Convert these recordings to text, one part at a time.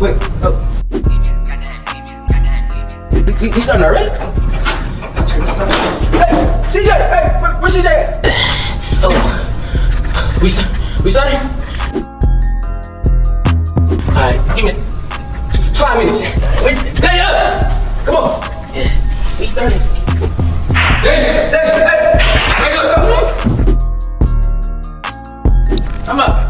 Wait, oh. We starting already? Hey, CJ! Hey, where's CJ at? Oh. We starting? Alright, give me 5 minutes. Wait, hey, come on. Yeah, we starting. Hey, go. I'm up.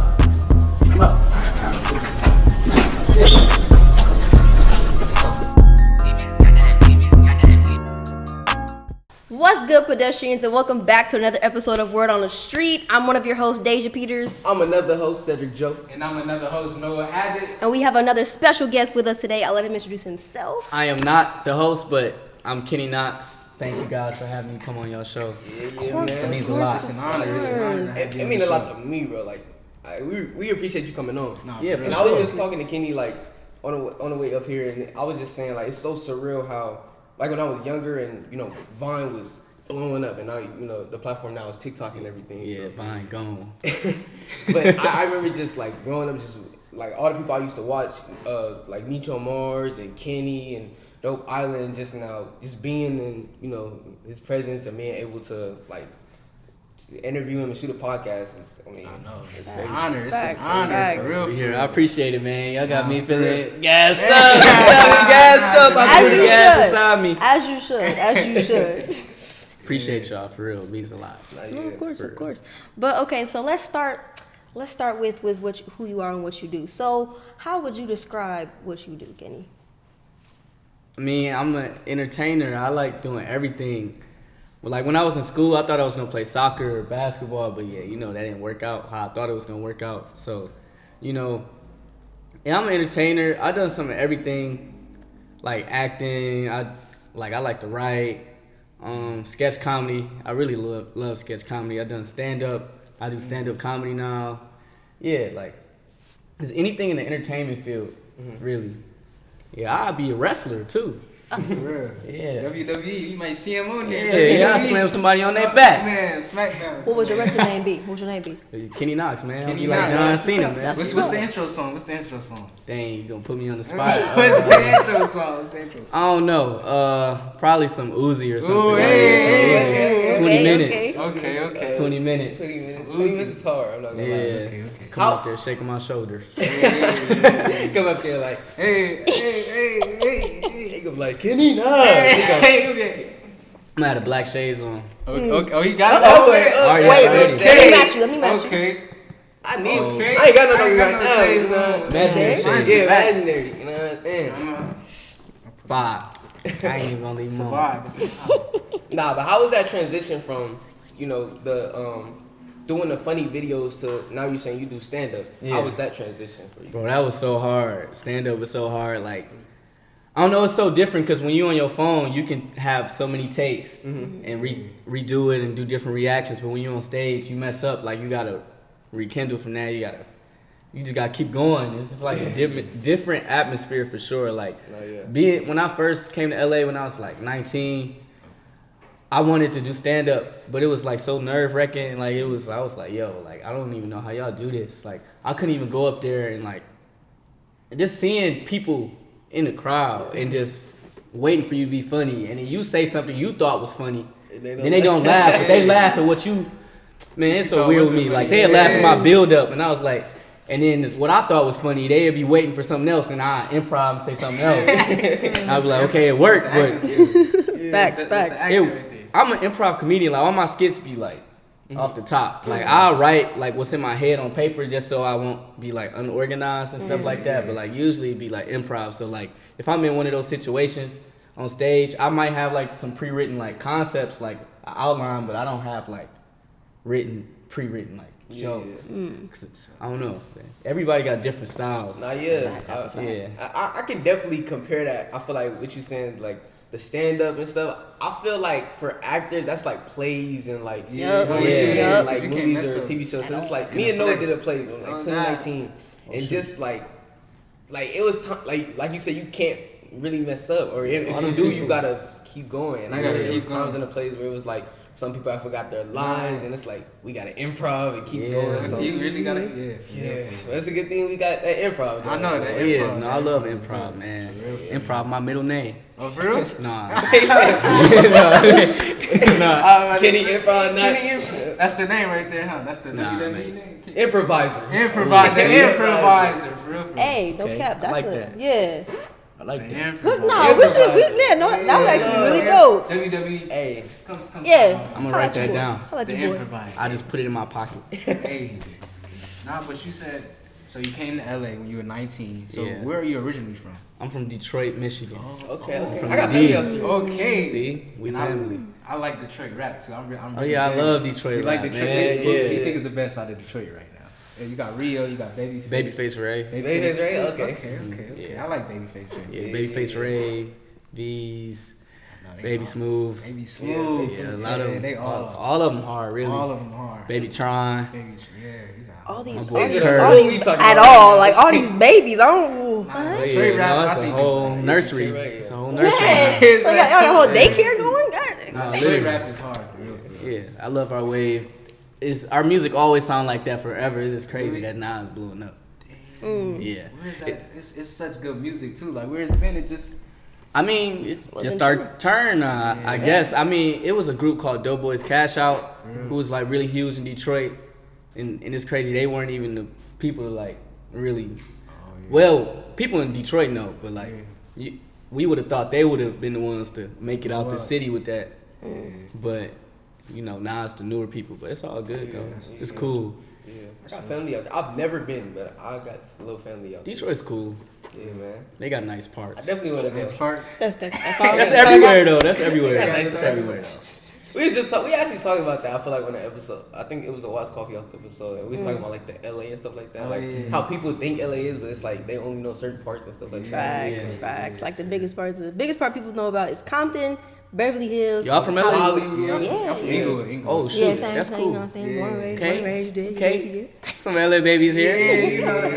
What's good, pedestrians, and welcome back to another episode of Word on the Street. I'm one of your hosts, Deja Peters. I'm another host, Cedric Joe. And I'm another host, Noah Abbott. And we have another special guest with us today. I'll let him introduce himself. I am not the host, but I'm Kenny Knox. Thank you guys for having me come on your show. Man. It means a lot. It's an honor. It means a lot to me, bro. Like, we appreciate you coming on. Nah, yeah, and I was just talking to Kenny, like, on the way up here, and I was just saying, like, it's so surreal how, like, when I was younger and, you know, Vine was blowing up, and now, you know, the platform now is TikTok and everything. Yeah, so. Vine gone. But I remember just, like, growing up, just, like, all the people I used to watch, like, Nicho Mars and Kenny and Dope Island, just now, just being in, you know, his presence and being able to, like, interview him and shoot a podcast is, I know. It's an honor. It's an honor, for real. Here, I appreciate it, man. Y'all got me feeling gassed up. Gassed up. I feel the gas inside me. As you should. Appreciate y'all, for real. It means a lot. No, of course. But okay, so let's start with who you are and what you do. So, how would you describe what you do, Kenny? I mean, I'm an entertainer. I like doing everything. Well, like when I was in school, I thought I was gonna play soccer or basketball, but yeah, you know, that didn't work out how I thought it was gonna work out. So, you know, yeah, I'm an entertainer. I done some of everything, like acting. I like to write, sketch comedy. I really love sketch comedy. I done stand up. I do stand up comedy now. Yeah, like, there's anything in the entertainment field, really. Yeah, I'd be a wrestler too. For real. Yeah. WWE, you might see him on there. Yeah, I slam somebody on their back. Man, SmackDown. What would your wrestling name be? What would your name be? Kenny Knox, man. Kenny I'll be like Knox. John Cena, man. What's the intro song? Dang, you gonna put me on the spot. What's the intro song? I don't know. Probably some Uzi or something. Ooh, hey. 20 minutes. Okay. 20 minutes. 20 minutes is hard, I'm not gonna lie. Yeah. Come up there shaking my shoulders. Come up there like, Hey. he gonna be like, Kenny, nah. Okay. I'm gonna have the black shades on. Oh, he got it? Already. Let me match you. Okay. I need Okay. I ain't got no I ain't got right no now. shades You know? on. Imaginary shades. Yeah, imaginary. You know what I'm saying? 5. I ain't even gonna leave them on. Nah, but how was that transition from, you know, the doing the funny videos to now you're saying you do stand up? Yeah. How was that transition for you? Bro, that was so hard. Stand up was so hard. Like, I don't know, it's so different because when you're on your phone, you can have so many takes and redo it and do different reactions. But when you're on stage, you mess up. Like, you gotta rekindle from that. You just gotta keep going. It's just like a different atmosphere for sure. Like, when I first came to LA when I was like 19, I wanted to do stand up, but it was like so nerve wracking. Like, I was like, yo, like, I don't even know how y'all do this. Like, I couldn't even go up there and like, just seeing people in the crowd and just waiting for you to be funny, and then you say something you thought was funny, then they don't laugh, but they laugh at what you, man, it's so weird with me. Like, they'd laugh at my build up, and I was like, and then what I thought was funny, they'd be waiting for something else, and I improv and say something else. I was like, okay, it worked, but Facts. I'm an improv comedian. Like, all my skits be like off the top. Like, I'll write like what's in my head on paper just so I won't be like unorganized and stuff like that. But like, usually it'd be like improv. So like, if I'm in one of those situations on stage, I might have like some pre-written like concepts, like an outline, but I don't have like pre-written like jokes. I don't know, man. Everybody got different styles. Nah, Yeah. I can definitely compare that. I feel like what you're saying, like the stand up and stuff. I feel like for actors, that's like plays and like like movies or TV shows. Cause it's like me and Noah did a play in like 2019, and just like it was like you said, you can't really mess up, or if you do, you gotta keep going. And I got times in the plays where it was like some people have forgot their lines, and it's like we gotta improv and keep going. So. You really gotta, Well, it's a good thing we got that improv. I know that. Improv, Yeah, no, I love improv, man. Improv, my middle name. Oh, for real? Nah. Kenny Improv, That's the name right there, huh? That's the Nah, WWE man. name. Improviser. Improviser, for real. Hey, no Okay, cap. I That's like a that. yeah. I like that. Improviser. No, we should. That was actually really dope. WWE. Hey, Comes. Yeah. I'm gonna write that down. I like The the boy. improviser. I just put it in my pocket. Hey. Nah, but you said, so you came to LA when you were 19. So Yeah. where are you originally from? I'm from Detroit, Michigan. okay. From I got the family D. up there. Okay. See, we And family. I like Detroit rap too. I'm Oh really yeah, I big. love Detroit. You like rap, Detroit? man. Who Yeah. you think is the best out of Detroit right now? Yeah, you got Rio, you got Babyface. Babyface Ray. Babyface Ray? Okay. Okay. Yeah. I like Babyface Ray. Yeah, Babyface Ray, V's, No, they Baby all- Smooth. Baby Smooth. Yeah, a lot of them. They All of them hard, really. all of them hard. Baby Tron. Baby, yeah, you got All these, boy all these, Kurt. all What we these talking at about? all, like all these babies. I don't. Nah, What? Detroit Yeah, rap, no, I it's a think whole is like- nursery. Right, It's a whole Man, nursery. y'all got a whole daycare going. God. Nah, Detroit literally. rap is hard for real. For real. Yeah, I love our wave. Our music always sound like that forever. It's just crazy that now it's blowing up. Yeah. Where's that? It's such good music too. Like where's been it just. I mean, it's Wasn't just our turn, I Yeah. guess. I mean, it was a group called Doughboys Cash Out, who was like really huge in Detroit, and it's crazy. They weren't even the people to like really. Well, people in Detroit know, but like, we would have thought they would have been the ones to make it out the city with that. But you know, now it's the newer people. But it's all good though. It's cool. Yeah, I got family out there. I've never been, but I got a little family out there. Detroit's cool. Yeah, man. They got nice I parts. definitely want to It's go. part. That's all. That's everywhere though. That's everywhere. Yeah, That's nice everywhere. parts. We was just we actually talking about that. I feel like on the episode, I think it was the Watch Coffee House episode, and we was talking about like the LA and stuff like that, Oh, like yeah. how people think LA is, but it's like they only know certain parts and stuff like that. Facts. Like the biggest part people know about is Compton, Beverly Hills. Y'all from LA? Hollywood. I'm from Inglewood. Oh Yeah, shoot, same that's thing. cool. You know what I'm saying? Born and Okay. raised, you did. Okay. Some LA babies here.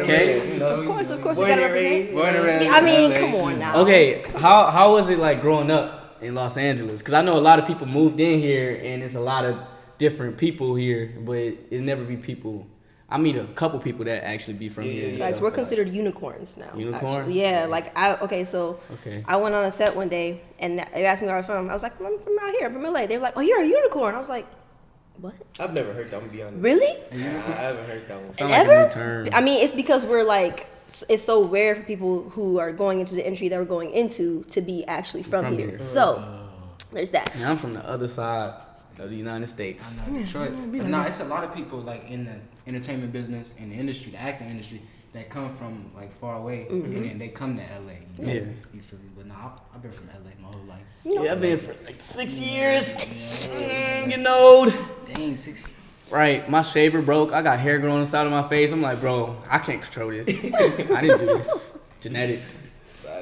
Okay. You know, Of course, you born gotta and represent. raised. Born and raised. I mean, LA. come on now. Okay, how was it like growing up in Los Angeles? Because I know a lot of people moved in here, and it's a lot of different people here, but it never be people. I meet a couple people that actually be from here. Yeah. Like, we're considered unicorns now. Unicorn? actually. Yeah, like so Okay. I went on a set one day and they asked me where I was from. I was like, I'm from out here, I'm from LA. They were like, oh, you're a unicorn. I was like, what? I've never heard that one. Be honest. Really? I haven't heard that one. Sound like a Ever? new term. I mean, it's because we're like, it's so rare for people who are going into the industry that we're going into to be actually from here. So there's that. Yeah, I'm from the other side of the United States. I know Detroit. But nah, it's a lot of people like in the entertainment business, in the industry, the acting industry, that come from like far away, and then they come to LA. You know? Yeah. You feel me? But nah, I've been from LA my whole life. Yeah, I've been for like 6 years. Getting old. Dang, 6 years. Right, my shaver broke. I got hair growing on the side of my face. I'm like, bro, I can't control this. I didn't do this. Genetics.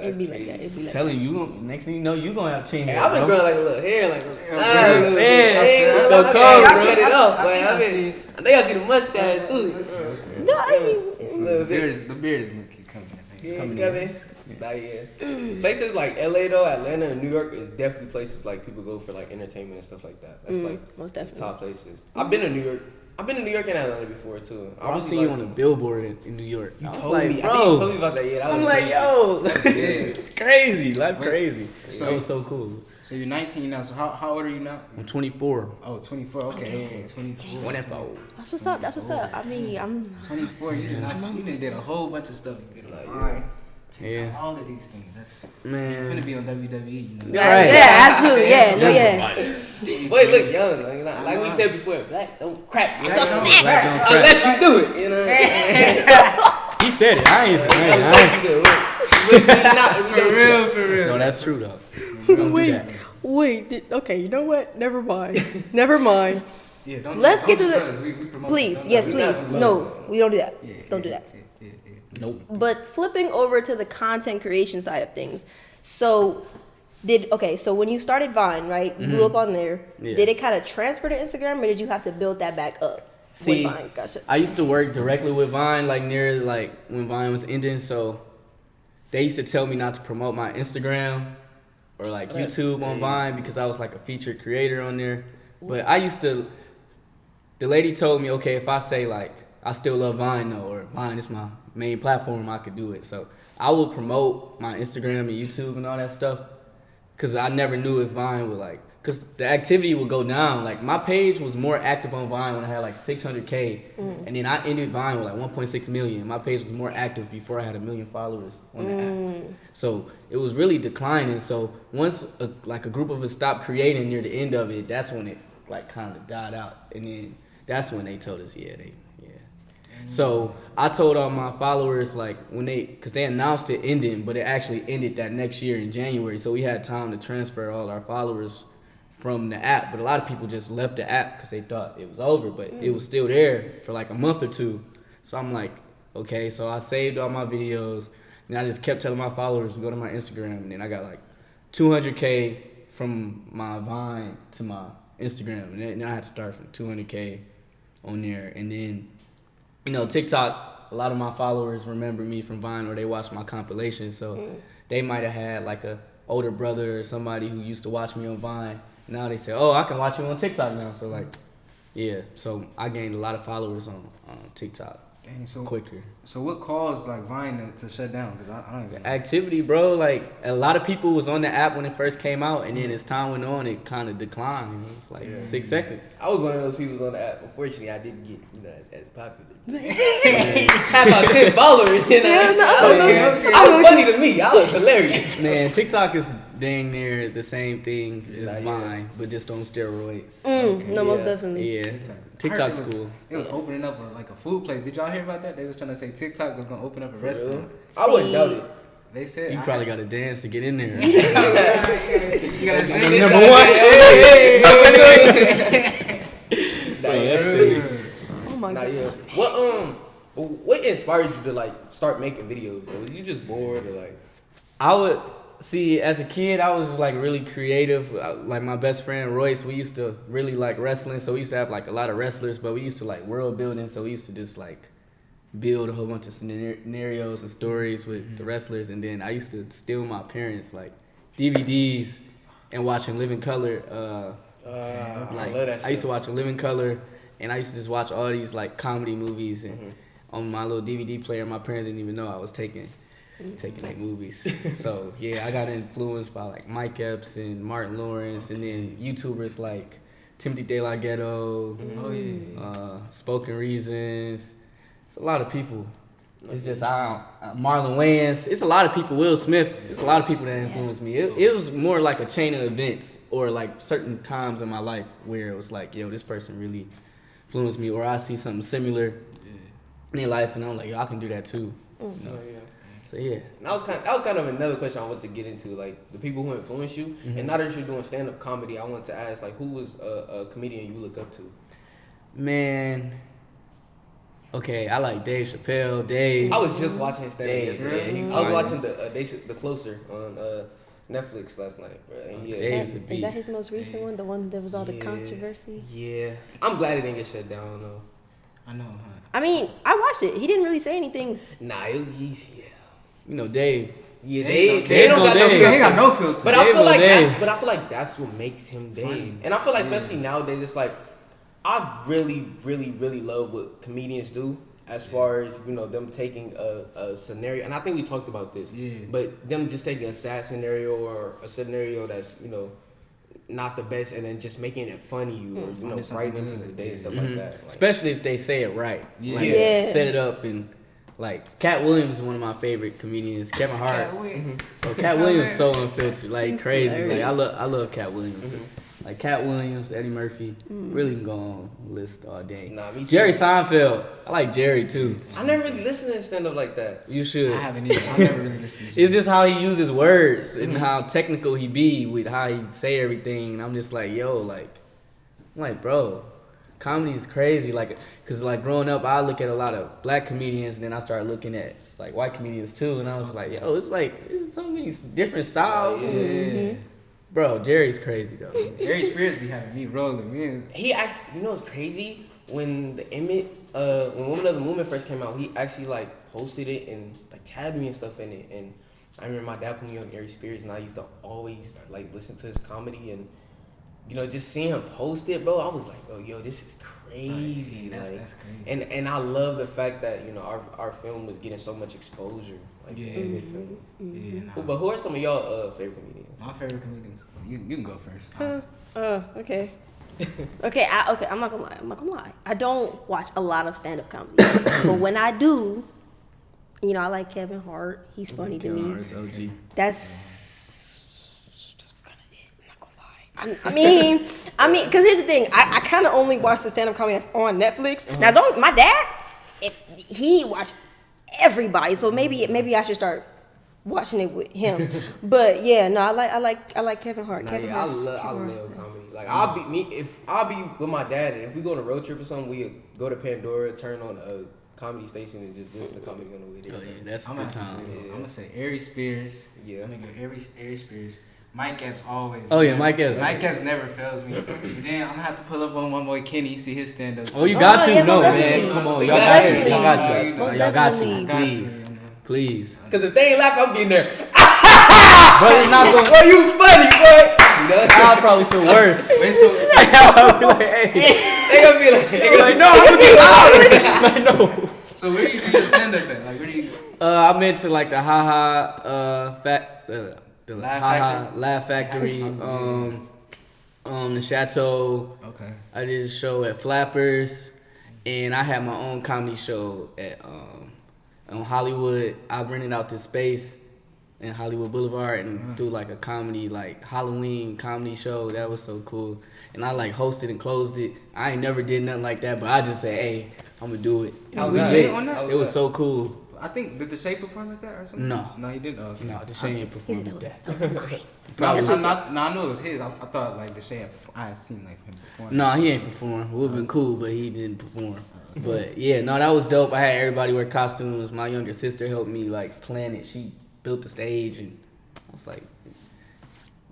It'd be like that. It'd be like Telling you, next thing you know, you gonna have chin Hey, hair. I've been bro. growing like a little hair, like Yeah, Don't come, come, bro. set it up, I but think I I mean, see- I think I see the mustache too. that. No, I mean, A little bit. The beard is keep coming. Yeah, Coming you know in. what I mean? Like, yeah. Places like LA though, Atlanta and New York is definitely places like people go for like entertainment and stuff like that. That's like most the definitely. top places. I've been to New York. I've been to New York and Atlanta before too. I was seeing you on a billboard in New York. You I was told like, me. bro. I think you told me about that. Yeah, that I'm was like, crazy. yo, Yeah. it's crazy. Life Wait, crazy. so- That was so cool. So you're 19 now. So how old are you now? I'm 24. Oh, 24. Okay, 24. What info? That's what's up. That's what's up. I mean, I'm 24. You did a whole bunch of stuff. You did like Yeah. all of these things. That's Man. you're gonna be on WWE. You know. Yeah, right. yeah, absolutely, yeah, no, yeah. Boy, look young. Like we said before, black don't crack. You know? Black don't crack. Unless you do it, you know. He said it. I ain't saying it. Unless you do it. Which we not. We don't do that. For real. No, that's true though. Don't do that. Wait, okay, you know what? Never mind. Never mind. Yeah, don't Let's don't get to do the- drugs. We promote Please, drugs. yes, We please. not- No, we don't do that. Yeah, Don't do yeah, that. yeah. Nope. But flipping over to the content creation side of things, so when you started Vine, right, you blew up on there. Yeah. Did it kind of transfer to Instagram, or did you have to build that back up? See, with Vine? Gotcha. I used to work directly with Vine, like near like when Vine was ending. So they used to tell me not to promote my Instagram or like YouTube on Vine because I was like a featured creator on there. But I used to. The lady told me, okay, if I say like I still love Vine though, or Vine is my main platform, I could do it. So I will promote my Instagram and YouTube and all that stuff, cause I never knew if Vine would like, cause the activity would go down. Like my page was more active on Vine when I had like 600K, and then I ended Vine with like 1.6 million. My page was more active before I had 1 million followers on the app. So it was really declining. So once a group of us stopped creating near the end of it, that's when it like kind of died out, and then that's when they told us, yeah. So I told all my followers like cause they announced it ending, but it actually ended that next year in January. So we had time to transfer all our followers from the app. But a lot of people just left the app because they thought it was over, but it was still there for like a month or two. So I'm like, okay. So I saved all my videos, and I just kept telling my followers to go to my Instagram, and then I got like 200K from my Vine to my Instagram, and then I had to start from 200K on there, and then. TikTok, a lot of my followers remember me from Vine, or they watch my compilations, so they might have had like a older brother or somebody who used to watch me on Vine. Now they say, oh, I can watch you on TikTok now. So like, yeah, so I gained a lot of followers on TikTok. Dang, so quicker. So what caused like Vine to shut down? Cause I don't even know. Activity, bro. Like a lot of people was on the app when it first came out, and then as time went on, it kind of declined. It was like 6 seconds. I was one of those people on the app. Unfortunately, I didn't get as popular. Had about 10 followers. I was funny to me. I was hilarious. Man, TikTok is dang near the same thing as Vine, but just on steroids. Most definitely. Yeah, TikTok's cool. It was opening up like a food place. Did y'all hear about that? They was trying to say TikTok was gonna open up a restaurant. I wouldn't doubt it. They said you probably got to dance to get in there. You gotta shake Number one. Oh my god. Yeah. What inspired you to like start making videos? Or was you just bored or like? I would see as a kid, I was like really creative. Like my best friend Royce, we used to really like wrestling, so we used to have like a lot of wrestlers. But we used to like world building, so we used to just like build a whole bunch of scenarios and stories with the wrestlers. And then I used to steal my parents like DVDs and watch in living color. I love that shit. I used to watch in living color, and I used to just watch all these like comedy movies and on my little DVD player. My parents didn't even know I was taking like movies. So yeah, I got influenced by like Mike Epps and Martin Lawrence, and then YouTubers like Timothy De La Ghetto, Spoken Reasons. It's a lot of people. It's just Marlon Wayans. It's a lot of people. Will Smith. It's a lot of people that influenced me. It was more like a chain of events, or like certain times in my life where it was like, yo, this person really influenced me, or I see something similar in their life, and I'm like, yo, I can do that too. So yeah. And that was kind of another question I wanted to get into, like the people who influence you. And now that you're doing stand-up comedy, I wanted to ask, like, who was a comedian you look up to? Man. Okay, I like Dave Chappelle. Dave. I was just watching stand-up yesterday. Yeah, I was watching the Closer on Netflix last night. Dave's a beast. Is that his most recent one? The one that was all the controversy? Yeah. I'm glad it didn't get shut down though. I know, huh? I mean, I watched it. He didn't really say anything. Nah, he's You know, Dave. Yeah, they don't got no filter. He ain't got no filter. But I feel like that's what makes him Dave. Funny. And I feel like especially nowadays, it's like I really, really, really love what comedians do as far as, them taking a scenario. And I think we talked about this. Yeah. But them just taking a sad scenario or a scenario that's, not the best, and then just making it funny or, brightening people's day and stuff like that. Like, especially if they say it right. Yeah. Like, set it up and... Like, Cat Williams is one of my favorite comedians. Kevin Hart. Cat Williams is so unfiltered, like crazy. Like I love Cat Williams. Like Cat Williams, Eddie Murphy. Really can go on the list all day. Nah, me too. Jerry Seinfeld. I like Jerry too. I never really listened to stand up like that. You should. I haven't either. I never really listened to It's just how he uses words and how technical he be with how he say everything. And I'm just like, yo, I'm like, bro, comedy is crazy. Like, cause like growing up, I look at a lot of black comedians, and then I started looking at like white comedians too, and I was like, yo, it's so many different styles. Bro, Jerry's crazy though. Jerry Spears be having me rolling, man. He actually, what's crazy? When the when Woman of the Movement first came out, he actually like posted it and like tagged me and stuff in it. And I remember my dad put me on Jerry Spears, and I used to always like listen to his comedy, and just seeing him post it, bro, I was like, oh, yo, this is crazy. Right. Like, That's crazy. And I love the fact that our film was getting so much exposure. Like, But who are some of y'all favorite comedians? My favorite comedians. You can go first. Okay. Okay, I'm not gonna lie. I don't watch a lot of stand-up comedy, but when I do, I like Kevin Hart. He's funny to me. Hart's OG. That's kind of it. I'm not gonna lie. I mean, because here's the thing. I kind of only watch the stand-up comedy that's on Netflix. Now, my dad, he watch everybody, so maybe I should start watching it with him. But yeah, no, I like Kevin Hart. I love comedy. Like I'll be with my dad, and if we go on a road trip or something, we go to Pandora, turn on a comedy station, and just listen to comedy on the way there. Oh yeah, that's I'm the time. I'm gonna say Ari Spears. Yeah. I'm gonna go Ari Spears. Mike Epps always. Oh yeah, Mike Epps. Mike Epps never fails me. But then I'm gonna have to pull up on my boy Kenny, see his stand up. Oh, you got to. yeah, No, most man. definitely. Come on. Y'all got to. Most Y'all got to. definitely. Y'all got Most to. Please. Cause if they ain't laugh, I'm getting there. But it's not going Boy, you funny, boy. I'll probably feel worse. Wait, so I'll be like, hey. They gonna be like, No, I'm gonna be loud. Like, no. so where do you do your stand up at? Like where do you? I'm into like the the Laugh Laugh Factory, the Chateau. Okay. I did a show at Flappers, and I had my own comedy show at on Hollywood. I rented out this space in Hollywood Boulevard and do like a comedy, like Halloween comedy show. That was so cool. And I like hosted and closed it. I ain't never did nothing like that, but I just said, hey, I'm gonna do it. Was It was Deshae lit. on that? It was so cool. I think did Deshae perform like that or something? No. No, he didn't. Oh, okay. No, Deshae ain't performed with that. I knew it was his. I thought like Deshae. I had seen like him perform. No, he ain't performed. It would've been cool, but he didn't perform. But yeah, no, that was dope. I had everybody wear costumes. My younger sister helped me like plan it. She built the stage, and I was like,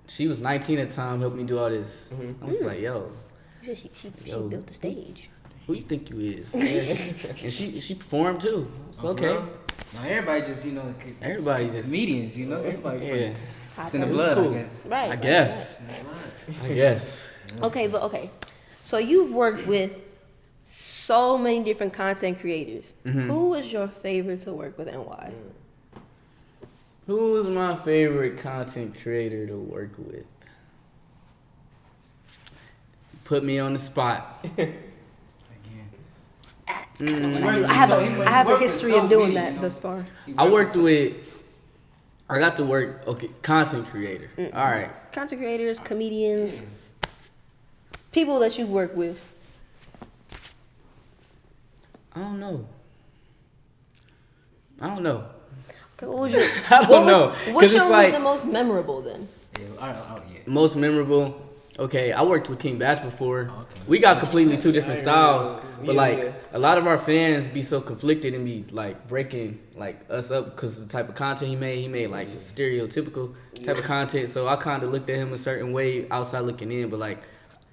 she was 19 at the time, helped me do all this. I was like, yo, She built the stage. who you think you is? And she performed too. So, okay, Now everybody just everybody just comedians. Everybody. yeah. It's in the blood, cool. I guess. Right. I guess. Okay. So you've worked with so many different content creators. Who was your favorite to work with and why? Who is my favorite content creator to work with? Put me on the spot. I have a history of doing that thus far. I got to work, content creator. All right. Content creators, comedians, people that you work with. I don't know. Okay, what was your? I don't know. Which it's one like was the most memorable then? most memorable. Okay, I worked with King Batch before. We got completely two different styles, but like a lot of our fans be so conflicted and be like breaking like us up because the type of content he made like stereotypical type of content. So I kind of looked at him a certain way outside looking in, but like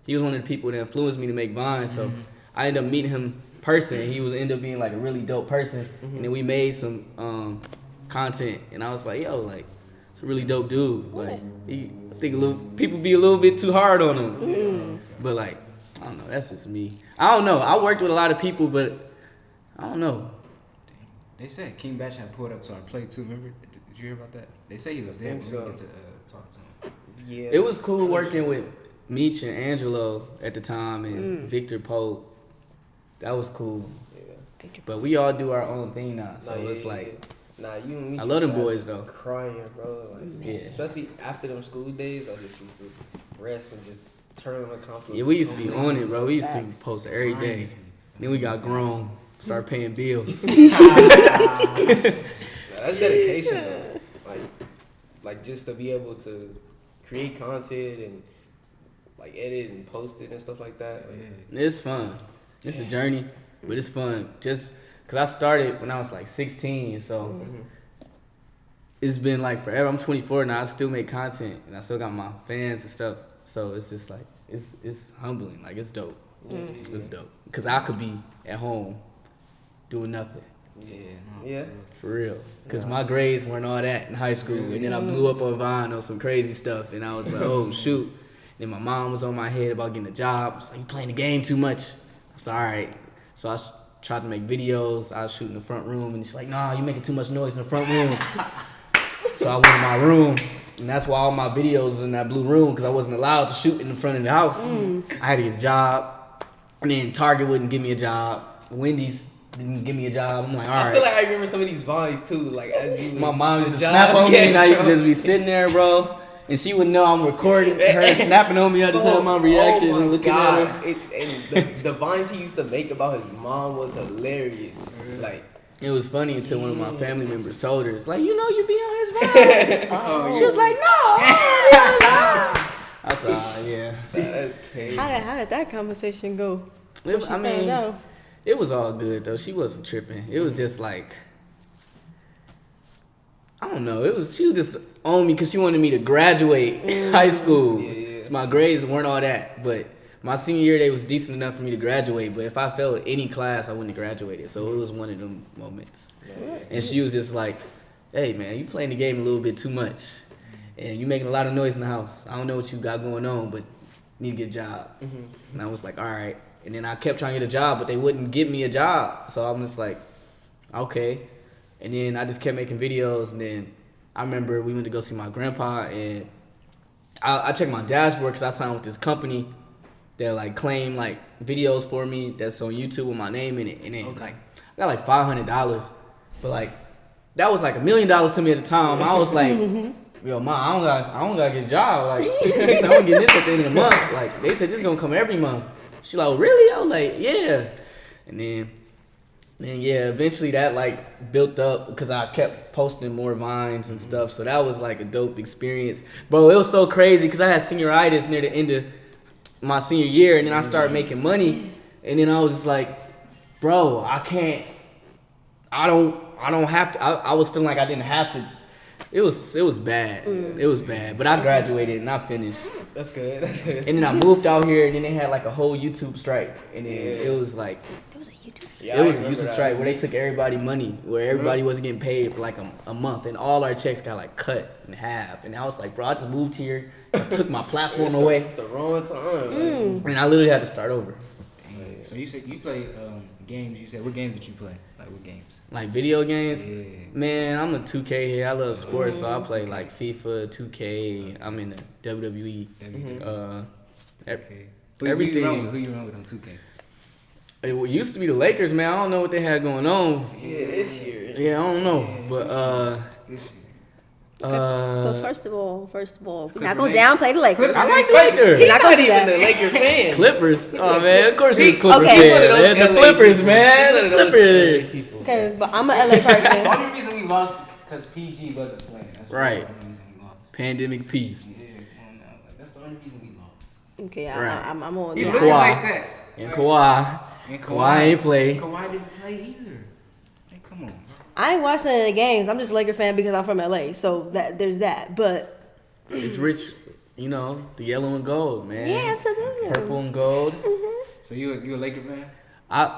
he was one of the people that influenced me to make Vine. So I ended up meeting him in person. He was ended up being like a really dope person, and then we made some content, and I was like, yo, like it's a really dope dude. Like I think people be a little bit too hard on him, but like I don't know. That's just me. I don't know. I worked with a lot of people, but I don't know. They said King Batch had pulled up to our play too. Remember? Did you hear about that? They say he was there. We didn't get to talk to him. Yeah. It was cool working with Meech and Angelo at the time, and Victor Pope. That was cool. Yeah. But we all do our own thing now, so it's like. Nah, you and me. I love them boys though. Crying, bro. Like, yeah. Especially after them school days, I just used to rest and just turn on the computer. Yeah, we used to be on it, bro. We used to post every day. Then we got grown, start paying bills. That's dedication, though. Like just to be able to create content and like edit and post it and stuff like that. Like, It's fun. It's a journey, but it's fun. Just because I started when I was like 16, so it's been like forever. I'm 24 now. I still make content, and I still got my fans and stuff. So it's just like it's humbling. Like it's dope. It's dope because I could be at home doing nothing. Yeah. For real. Because my grades weren't all that in high school. And then I blew up on Vine on some crazy stuff. And I was like, oh, shoot. Then my mom was on my head about getting a job. I was like, you playing the game too much. I was like, all right. So I tried to make videos. I was shooting in the front room, and she's like, nah, you making too much noise in the front room. So I went in my room, and that's why all my videos was in that blue room, because I wasn't allowed to shoot in the front of the house. I had to get a job, and then Target wouldn't give me a job. Wendy's didn't give me a job. I'm like, all right. I feel like I remember some of these vines too. Like as you My mom used to snap on me, and I used to just be sitting there, bro. And she would know I'm recording her snapping on me at the time, my reaction and looking at her. And the vines he used to make about his mom was hilarious. Like it was funny until one of my family members told her, it's like, you know, you be on his vibe. She was like, no. I was like, oh, yeah. that's crazy. How did that conversation go? I mean, it was all good though. She wasn't tripping. It was just like, I don't know. She was just on me because she wanted me to graduate high school. Yeah. So my grades weren't all that, but my senior year they was decent enough for me to graduate. But if I failed any class, I wouldn't have graduated. So it was one of them moments. Yeah. And she was just like, "Hey man, you playing the game a little bit too much, and you making a lot of noise in the house. I don't know what you got going on, but you need to get a job." And I was like, "All right." And then I kept trying to get a job, but they wouldn't give me a job. So I'm just like, "Okay." And then I just kept making videos, and then I remember we went to go see my grandpa, and I checked my dashboard because I signed with this company that like claim like videos for me that's on YouTube with my name in it, and then like I got like $500, but like that was like $1 million to me at the time. I was like, yo, Ma, I don't gotta get a job. Like so I'm getting this at the end of the month. Like they said this is gonna come every month. She like, oh, really? I was like, yeah, and then yeah, eventually that like built up because I kept posting more vines and stuff. So that was like a dope experience. Bro, it was so crazy because I had senioritis near the end of my senior year, and then I started making money, and then I was just like, bro, I don't have to. I was feeling like I didn't have to. It was bad. It was bad. But I graduated and I finished. That's good. That's good. And then I moved out here, and then they had like a whole YouTube strike, and then it was like There was a YouTube. Yeah, it was a I remember YouTube that. strike where they took everybody money, where everybody wasn't getting paid for like a month, and all our checks got like cut in half. And I was like, bro, I just moved here, I took my platform away, It's the wrong time. and I literally had to start over. Dang. So you said you play games. You said what games did you play? Like what games? Like video games, Yeah. man, I'm a 2K here. I love sports, so I play like FIFA, 2K. I'm in the WWE. Okay. Everything. Who you run with on 2K? It used to be the Lakers, man. I don't know what they had going on. Yeah, this year. Yeah, I don't know, but This year. But first of all, we're not Clipper gonna Nation. downplay the Lakers. I like the Lakers. He's not not gonna do even that. a Laker fan. Clippers. Oh man, of course he's a Clippers Okay. fan. Man. The LA Clippers, people. man. He's The one of those Clippers. LA people. Okay, but I'm a LA person. The only reason we lost because PG wasn't playing. That's Right. The only reason we lost. Pandemic P. Yeah, that's the only reason we lost. Okay, Right. I'm on It that. looked Kawhi. like that. And Kawhi. And Kawhi ain't play. Kawhi didn't play either. Like, come on. I ain't watching any of the games. I'm just a Laker fan because I'm from LA. So there's that. But It's rich, you know, the yellow and gold, man. yeah, absolutely. Purple and gold. So you a Laker fan?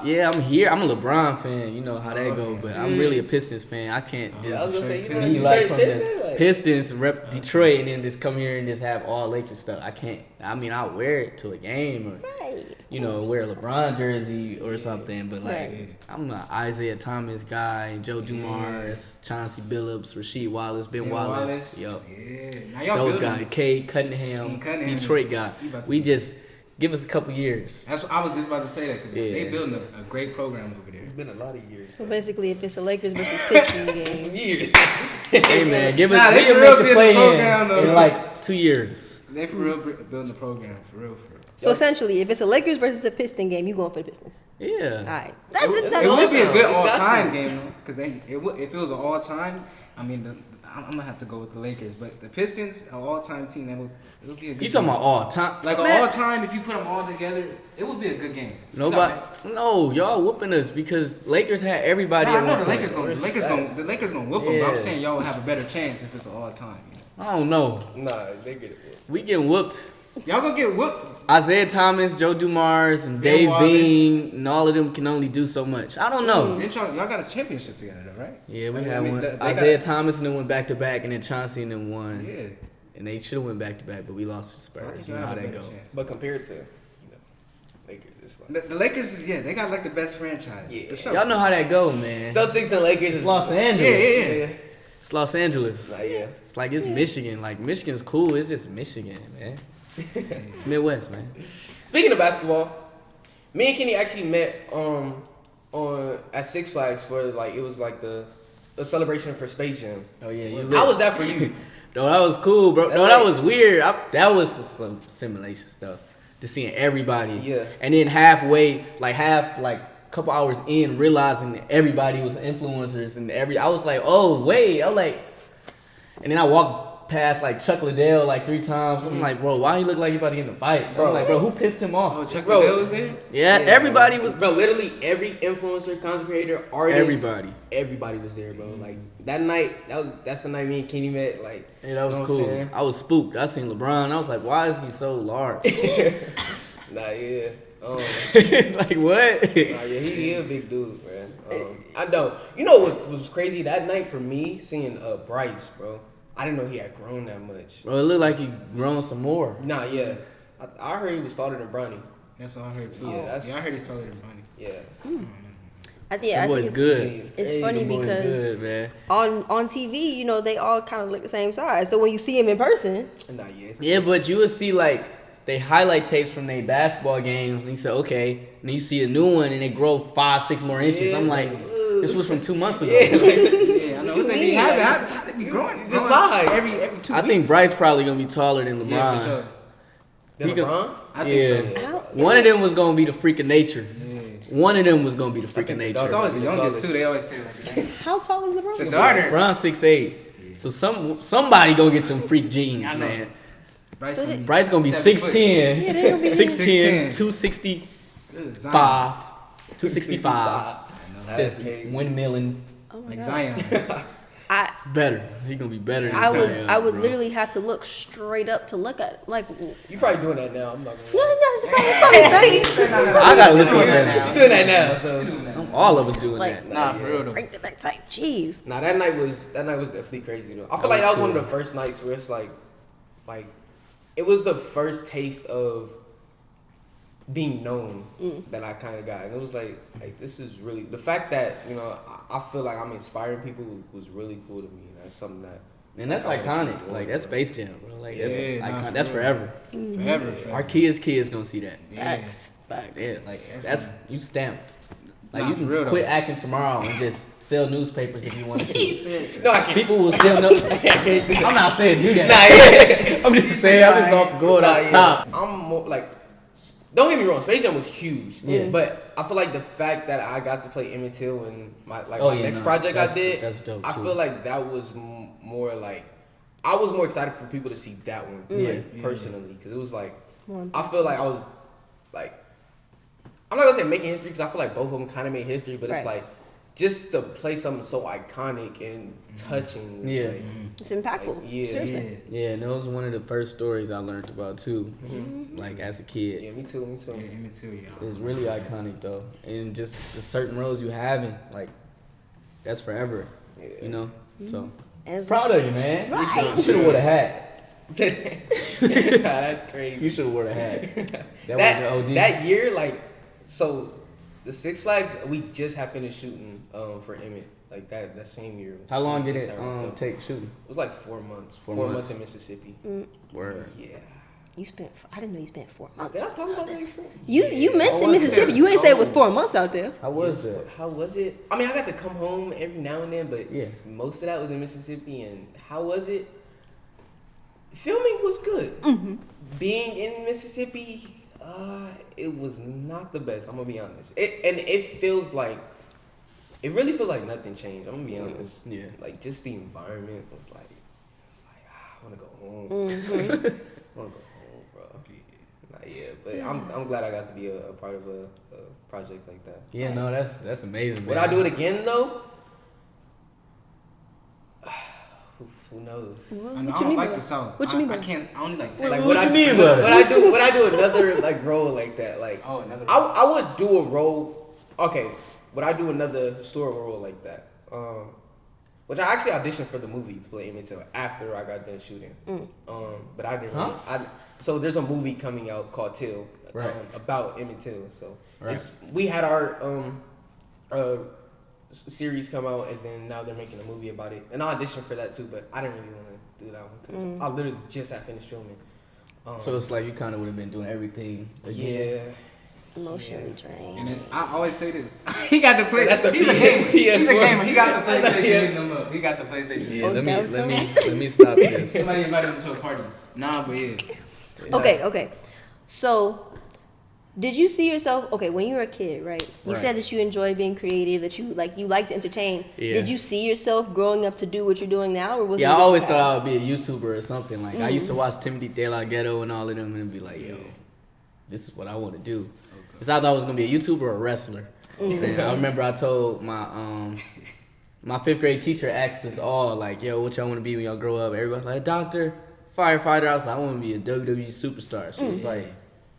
Yeah, I'm here. I'm a LeBron fan. You know how that go, Okay. but I'm really a Pistons fan. I can't I just was gonna say, you know, Be be like from Pistons, the like- Pistons rep Detroit and then just come here and just have all Lakers stuff. I can't. I mean, I'll wear it to a game or Right. you know wear a LeBron jersey or something. But like, Right. I'm an Isaiah Thomas guy, Joe Dumars, Chauncey Billups, Rasheed Wallace, Ben Wallace. Yup. Yeah. Now y'all Those building. guys, Cade Cunningham, Cade Cunningham Detroit is- guy. he about to We be- just give us a couple years. That's what I was just about to say that because Yeah. they building a great program over there. It's been a lot of years. So basically, if it's a Lakers versus Pistons game, Some years. Hey man, give us Nah, they we can for real make the building play the program, though. in like 2 years. They for real building the program for real. so essentially, if it's a Lakers versus a Piston game, you going for the Pistons. All Yeah. right. It would be a awesome. good You all got time to. game though, because if it was an all time, I mean, I'm gonna have to go with the Lakers, but the Pistons, an all time team, it would be a good. You talking game. about all time? like an Man, all time? If you put them all together, it would be a good game. Nobody. No, y'all whooping us because Lakers had everybody. Nah, I at know one the point. The Lakers gonna whoop them. But Yeah. I'm saying y'all will have a better chance if it's an all time. I don't know. Nah, they get it. We getting whooped. Y'all gonna get whooped. Isaiah Thomas, Joe Dumars, and Ben Dave Wallace. Bean, and all of them can only do so much. I don't know. Then y'all got a championship together though, right? Yeah, we I had mean, one. they got- Isaiah Thomas and then went back to back, and then Chauncey and then won. Yeah. and they should have went back to back, but we lost to the So I Spurs. think You y'all know how have a that better go. chance. But compared to Lakers, it's like The Lakers is they got like the best franchise. Yeah. For sure. Y'all know how that go, man. Celtics and Lakers It's is Los Angeles. Yeah. It's Los Angeles. Nah, yeah. It's like it's Michigan. Like Michigan's cool. It's just Michigan, man. It's Midwest, man. Speaking of basketball, me and Kenny actually met on at Six Flags for like it was like the celebration for Space Jam. Oh yeah, you. How was that for you? No, that was cool, bro. No, that was weird. That was some simulation stuff. Just seeing everybody. Yeah. And then halfway, like a couple hours in, realizing that everybody was influencers and I was like, oh wait, and then I walked past like Chuck Liddell like 3 times. I'm like, bro, why he look like he about to get in a fight? Bro. I'm like, bro, who pissed him off? Oh, Chuck Bro. Liddell was there? Yeah, everybody was. Bro, literally every influencer, content creator, artist, everybody was there, bro. Like that night, that's the night me and Kenny met. Like, Yeah, that was you know what I'm cool. saying? I was spooked. I seen LeBron. I was like, why is he so large? Nah, yeah. Like what? Nah, yeah, he a big dude, man. I know. You know what was crazy that night for me seeing Bryce, bro. I didn't know he had grown that much. Bro, it looked like he grown some more. Nah, yeah. I heard he was taller than Bronny. That's what I heard too. Yeah, I heard he's taller than Bonnie. Yeah. I That boy's think good. it's Hey, funny that boy's because good, man. on TV, you know, they all kind of look the same size. So when you see him in person, Nah, yeah. Yeah, but you would see like they highlight tapes from their basketball games, and you say, okay, and then you see a new one, and they grow 5-6 more inches. Yeah, I'm like, like, this was from 2 months ago. Yeah, like, Yeah, I know. What you What they mean? be having? How they be growing? Just lie. Every 2 weeks. I think Bryce probably gonna be taller than LeBron. Yeah, for sure. Then He go- LeBron? I think so. Yeah. How- One of them was gonna be the freak of nature. Yeah. One of them was gonna be the freak of think nature. It's always the youngest too. They always say like how tall is LeBron? the daughter. LeBron 6'8". So somebody gonna get them freak jeans, I know. man. Bryce So gonna be Bryce gonna be 7 foot. 6'10". Yeah, they gonna be 6'10", 6'10". 265, Ugh, Zion. 265. That's Just crazy. windmilling Oh my Like God. Zion. better. He gonna be better than I would Zion, bro. literally have to look straight up to look at like You probably doing that now. I'm not no, gonna lie. it's probably I gotta look up that. You doing that now, so. All of us doing Like- that. Nah, for real though. break the back type. Jeez. Nah, that night was definitely crazy though. I feel That like that was was one of cool. the first nights where it's like it was the first taste of being known that I kind of got, and it was like this is really the fact that I feel like I'm inspiring people was really cool to me. That's something that And that's I wanna keep iconic. doing, Like bro. that's Space Jam, bro. Like that's Yeah, nah, iconic. for That's real. forever. Forever. Our kids gonna see that. Yeah. Facts. Yeah, like That's that's you stamped. Like Nah, you for can real, though. quit acting tomorrow and just sell newspapers if you want to. No, I can't. People will still know. I'm not saying do that. Nah, yeah. I'm just saying I'm just off going Nah, off yeah. top. I'm more like, don't get me wrong, Space Jam was huge. Yeah. But I feel like the fact that I got to play Emmett Till and my Oh, my yeah, next no, project I that's- did, that's dope, I too. feel like that was more like, I was more excited for people to see that one, like, Yeah. personally, because it was like, One. I feel like I was like, I'm not gonna say making history because I feel like both of them kind of made history, but Right. it's like just to play something so iconic and touching. Yeah. like, It's impactful. Yeah. Seriously. Yeah, and that was one of the first stories I learned about too. Like as a kid. yeah, me too. Yeah, Emmett Till, y'all. It's really iconic though, and just the certain roles you have in, like, that's forever. Yeah. You know, so And proud of you, man. Right. You should have wore a hat. That's crazy. You should have wore a hat. That, that, was the OD. that year, like, so the Six Flags, we just had finished shooting for Emmett, like that same year. How long We did just it had wrapped up. take shooting? It was like 4 months. 4 4 months. months in Mississippi. Word. Yeah. you spent. I didn't know you spent 4 months. Did I talk about that experience? You mentioned Oh, I Mississippi. said You ain't say it was so. 4 months out there. How was that? How was it? I mean, I got to come home every now and then, but Yeah. most of that was in Mississippi. And how was it? Filming was good. Being in Mississippi, it was not the best. I'm gonna be honest. It feels like, it really feels like nothing changed. I'm gonna be honest. Yeah. Like just the environment was like I wanna go home. I wanna go home, bro. Not yet, but I'm glad I got to be a part of a project like that. Yeah, no, that's amazing. Would man. I do it again though? Who knows? I, know, What I you don't mean like by the South. What you mean by I can't. I only like Like, Texas. what you mean by that? Would I do another like role like that? Like Oh, another. I would do a role. Okay, would I do another store role like that? which I actually auditioned for the movie to play Emmett Till after I got done shooting. But I didn't. So there's a movie coming out called Till, about Emmett Till. So we had our series come out, and then now they're making a movie about it. And I auditioned for that too, but I didn't really want to do that one because I literally just had finished filming. So it's like you kind of would have been doing everything again. Yeah. Emotionally drained. And then I always say this. He got the PlayStation. That's the He's a gamer. PS1. He's a gamer. He got the PlayStation. Hitting him up. He got the PlayStation. Yeah, let me stop this. Somebody invited him to a party. Nah, but yeah. Okay. So, did you see yourself? Okay, when you were a kid, right? You said that you enjoy being creative, that you like to entertain. Yeah. Did you see yourself growing up to do what you're doing now, or was it? I always thought I would be a YouTuber or something. Like I used to watch Timothy De La Ghetto and all of them, and be like, yo, this is what I want to do. Because I thought I was gonna be a YouTuber or a wrestler. And I remember I told my my 5th grade teacher asked us all like, yo, what y'all want to be when y'all grow up? Everybody's like, doctor, firefighter. I was like, I want to be a WWE superstar. She was like,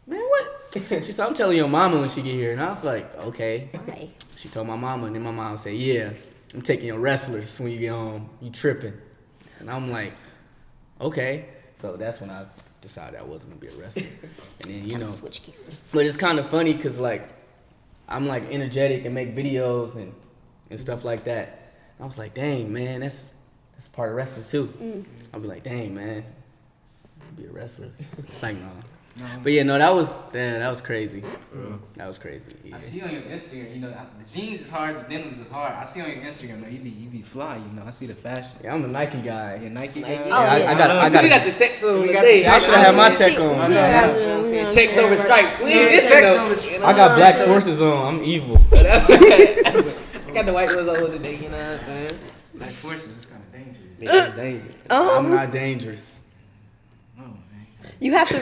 man, what? She said, I'm telling your mama when she get here. And I was like, okay. Why? She told my mama, and then my mom said, yeah, I'm taking your wrestlers when you get home. You tripping. And I'm like, okay. So that's when I decided I wasn't going to be a wrestler. And then, Switch gears. but it's kind of funny because, like, I'm, like, energetic and make videos and stuff like that. I was like, dang, man, that's part of wrestling, too. I'll be like, dang, man, I'll be a wrestler. It's like, no. But yeah, no, that was crazy. That was crazy. Yeah. I see on your Instagram, the jeans is hard, the denims is hard. I see on your Instagram, you be fly, I see the fashion. Yeah, I'm a Nike guy. Yeah, Nike guy. Oh, yeah. I got. We got the text on today. I should have my tech on. I know. Checks over stripes. We ain't this Checks though. over stripes. I got black forces on. I'm evil. I got the white ones on today. You know what I'm saying? Black forces is kind of dangerous. Yeah, dangerous. I'm not dangerous. You have to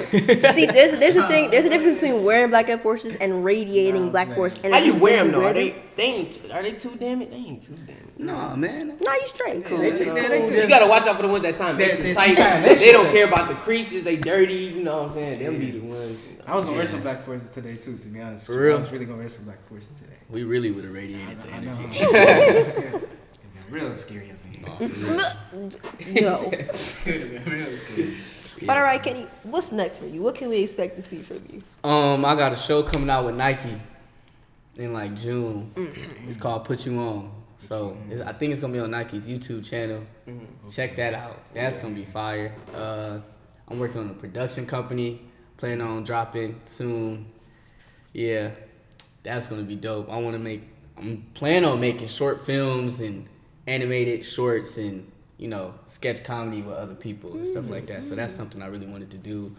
see. There's a thing. There's a difference between wearing black forces and radiating black force. And How you wear them though? wear Are they too damn it? They ain't too damn it. No, man. No, you straight. Cool. You gotta watch out for the ones that time extra tight. They don't care about the creases. They dirty. You know what I'm saying? Them be the ones. I was gonna wear some black forces today too. To be honest, For real? I was really gonna wear some black forces today. We really would have radiated the energy. Yeah. Real scary up in here. No. Real scary. But all right, Kenny, what's next for you? What can we expect to see from you? I got a show coming out with Nike in like June. It's called Put You On. So I think it's gonna be on Nike's YouTube channel. Check that out. That's gonna be fire. I'm working on a production company. Planning on dropping soon. Yeah, that's gonna be dope. I'm planning on making short films and animated shorts and sketch comedy with other people and stuff like that. So that's something I really wanted to do.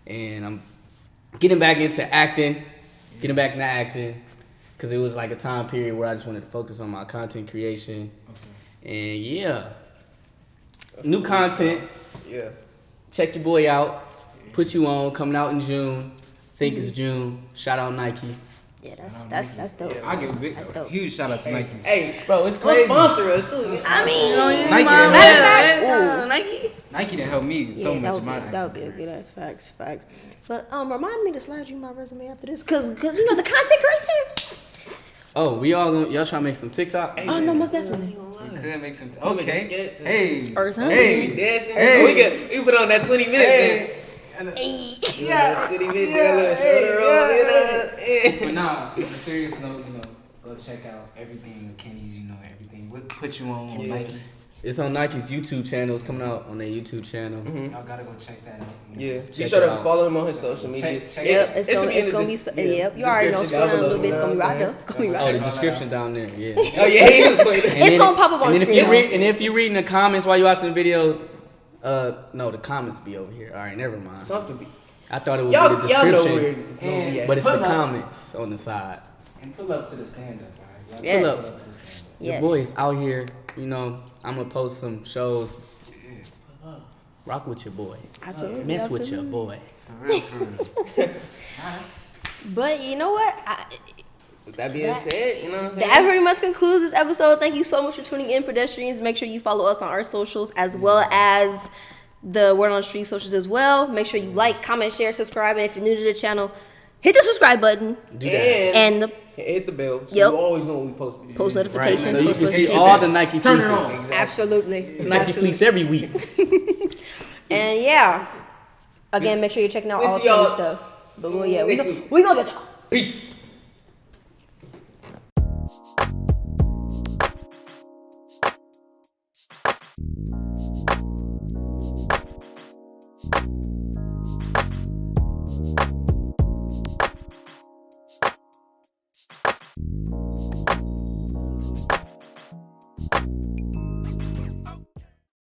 And I'm getting back into acting, because it was like a time period where I just wanted to focus on my content creation. And yeah, new content. Yeah. Check your boy out. Put You On, coming out in June. Think it's June. Shout out Nike. Yeah, that's dope. I give a huge shout out to Nike. Hey, Bro, it's crazy. sponsor us too. I mean, Nike Nike done helped me so much in my life. That would be a good facts. But remind me to slide you my resume after this, cause the content creation. Oh, y'all trying to make some TikTok? Oh no, most definitely. We could make some. Okay. Hey. Or something. Hey. We dancing. Hey. We put on that 20 minutes. Hey. Yeah. 20 minutes. But nah, on a serious note, go check out everything Kenny's, everything. What Put You On Nike. It's on Nike's YouTube channel. It's coming out on their YouTube channel. Y'all gotta go check that out. Yeah. Be Check sure it to out. follow him on his social media. Check Yep, it. it's gonna be. Yep, you already know. Scroll down a little bit. It's gonna be right there. It's gonna be right Oh, there. the description down there. Yeah. Oh yeah, he was playing. It's gonna pop up on And then screen. if you read in the comments while you're watching the video, no, the comments be over here. All right, never mind. Something be. I thought it would Y'all be the know description, where it's gonna be at. but it's the Pull up. comments on the side. And pull up to the stand up, alright? Yes. Pull up to the stand up. Your boy's out here. I'm gonna post some shows. Rock with your boy. Absolutely. Mess with your boy. For real. Nice. But you know what? With that being said, you know what I'm saying? That pretty much concludes this episode. Thank you so much for tuning in, pedestrians. Make sure you follow us on our socials as well as the Word on the Street socials as well. Make sure you like, comment, share, subscribe, and if you're new to the channel, hit the subscribe button Do that. And and the hit the bell so Yep. you always know when we post. post Right, notifications. so you can post see notifications. all the Nike Turn it pieces. on. Exactly. Absolutely. Nike fleece every week. And yeah, again, make sure you're checking out all the funny stuff. But we gonna get y'all. Peace.